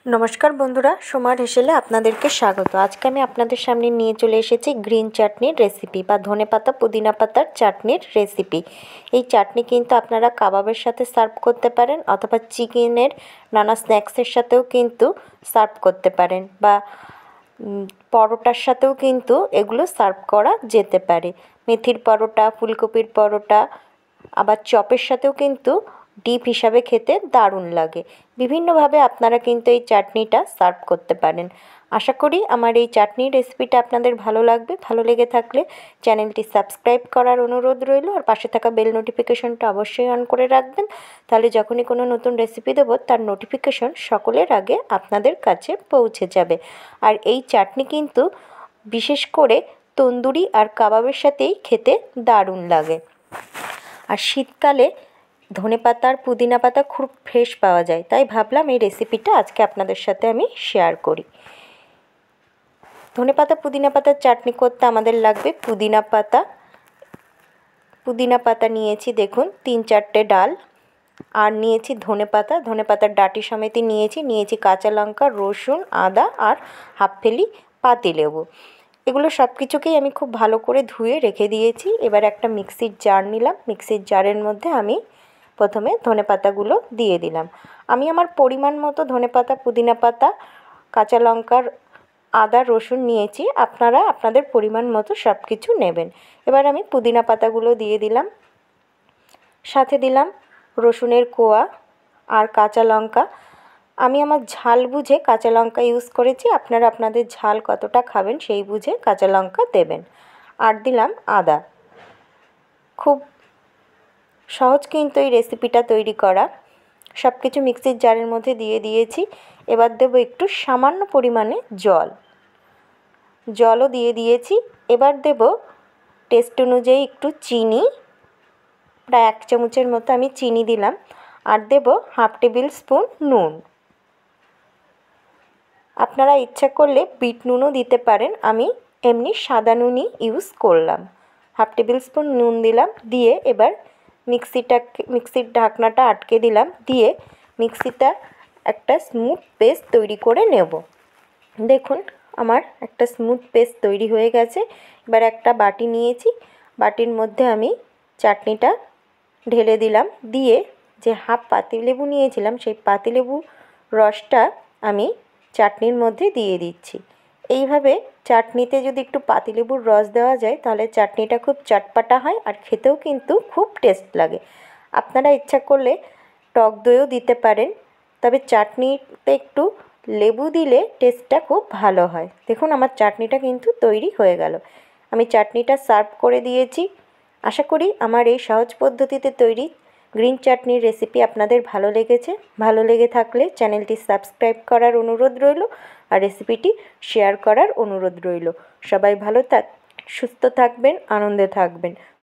नमस्कार बंधुरा सोमार हेसेले आपनादेरके स्वागत। आज के आमी आपनादेर सामने निये चले एसेछि ग्रीन चाटनिर रेसिपि बा धनेपाता पुदिना पातार चाटनिर रेसिपि। এই চাটনি কিন্তু আপনারা কাবাবের সাথে সার্ভ করতে পারেন অথবা চিকেনের নানা স্ন্যাক্সের সাথেও কিন্তু সার্ভ করতে পারেন বা পরোটার সাথেও কিন্তু এগুলো সার্ভ করা যেতে পারে। মেথির পরোটা, ফুলকপির পরোটা, আবার চপের সাথেও কিন্তু ডিপ হিসাবে খেতে দারুণ লাগে। বিভিন্নভাবে আপনারা কিন্তু এই চাটনিটা সার্ভ করতে পারেন। আশা করি আমার এই চাটনির রেসিপিটা আপনাদের ভালো লাগবে। ভালো লেগে থাকলে চ্যানেলটি সাবস্ক্রাইব করার অনুরোধ রইল আর পাশে থাকা বেল নোটিফিকেশনটা অবশ্যই অন করে রাখবেন। তাহলে যখনই কোনো নতুন রেসিপি দেবো তার নোটিফিকেশন সকলের আগে আপনাদের কাছে পৌঁছে যাবে। আর এই চাটনি কিন্তু বিশেষ করে তন্দুরি আর কাবাবের সাথেই খেতে দারুণ লাগে। আর শীতকালে ধনেপাতা আর পুদিনা পাতা খুব ফ্রেশ পাওয়া যায়, তাই ভাবলাম এই রেসিপিটা আজকে আপনাদের সাথে আমি শেয়ার করি। ধনেপাতা পুদিনা পাতার চাটনি করতে আমাদের লাগবে পুদিনা পাতা নিয়েছি দেখুন 3-4টে ডাল, আর নিয়েছি ধনেপাতার ডাঁটি সমেতই নিয়েছি কাঁচা লঙ্কা, রসুন, আদা আর হাফ ফেলি পাতিলেবু। এগুলো সব কিছুকেই আমি খুব ভালো করে ধুয়ে রেখে দিয়েছি। এবার একটা মিক্সির জার নিলাম। মিক্সির জারের মধ্যে আমি প্রথমে ধনেপাতাগুলো দিয়ে দিলাম। আমি আমার পরিমাণ মতো ধনেপাতা, পুদিনা পাতা, কাঁচা লঙ্কার, আদা, রসুন নিয়েছি। আপনারা আপনাদের পরিমাণ মতো সব কিছু নেবেন। এবার আমি পুদিনা পাতাগুলো দিয়ে দিলাম, সাথে দিলাম রসুনের কোয়া আর কাঁচা লঙ্কা। আমি আমার ঝাল বুঝে কাঁচা লঙ্কা ইউজ করেছি, আপনারা আপনাদের ঝাল কতটা খাবেন সেই বুঝে কাঁচা লঙ্কা দেবেন। আর দিলাম আদা। খুব সহজ কিন্তু এই রেসিপিটা তৈরি করা। সব কিছু মিক্সির জারের মধ্যে দিয়ে দিয়েছি। এবার দেবো একটু সামান্য পরিমাণে জলও দিয়ে দিয়েছি। এবার দেব টেস্ট অনুযায়ী একটু চিনি, প্রায় 1 চামচের মতো আমি চিনি দিলাম। আর দেব হাফ টেবিল স্পুন নুন। আপনারা ইচ্ছা করলে বিট নুনও দিতে পারেন, আমি এমনি সাদা নুনই ইউজ করলাম। হাফ টেবিল স্পুন নুন দিলাম, দিয়ে এবার মিক্সির ঢাকনাটা আটকে দিলাম, দিয়ে মিক্সিটা একটা স্মুথ পেস্ট তৈরি করে নেব। দেখুন আমার একটা স্মুথ পেস্ট তৈরি হয়ে গেছে। এবার একটা বাটি নিয়েছি, বাটির মধ্যে আমি চাটনিটা ঢেলে দিলাম, দিয়ে যে হাফ পাতিলেবু নিয়েছিলাম সেই পাতিলেবুর রসটা আমি চাটনির মধ্যে দিয়ে দিচ্ছি। এইভাবে চাটনিতে যদি একটু পাতিলেবুর রস দেওয়া যায় তাহলে চাটনিটা খুব চটপাটা হয় আর খেতেও কিন্তু খুব টেস্ট লাগে। আপনারা ইচ্ছা করলে টক দইও দিতে পারেন, তবে চাটনিতে একটু লেবু দিলে টেস্টটা খুব ভালো হয়। দেখুন আমার চাটনিটা কিন্তু তৈরি হয়ে গেল। আমি চাটনিটা সার্ভ করে দিয়েছি। আশা করি আমার এই সহজ পদ্ধতিতে তৈরি গ্রিন চাটনির রেসিপি আপনাদের ভালো লেগেছে। ভালো লেগে থাকলে চ্যানেলটি সাবস্ক্রাইব করার অনুরোধ রইল আর রেসিপিটি শেয়ার করার অনুরোধ রইল। সবাই ভালো সুস্থ থাকবেন, আনন্দে থাকবেন।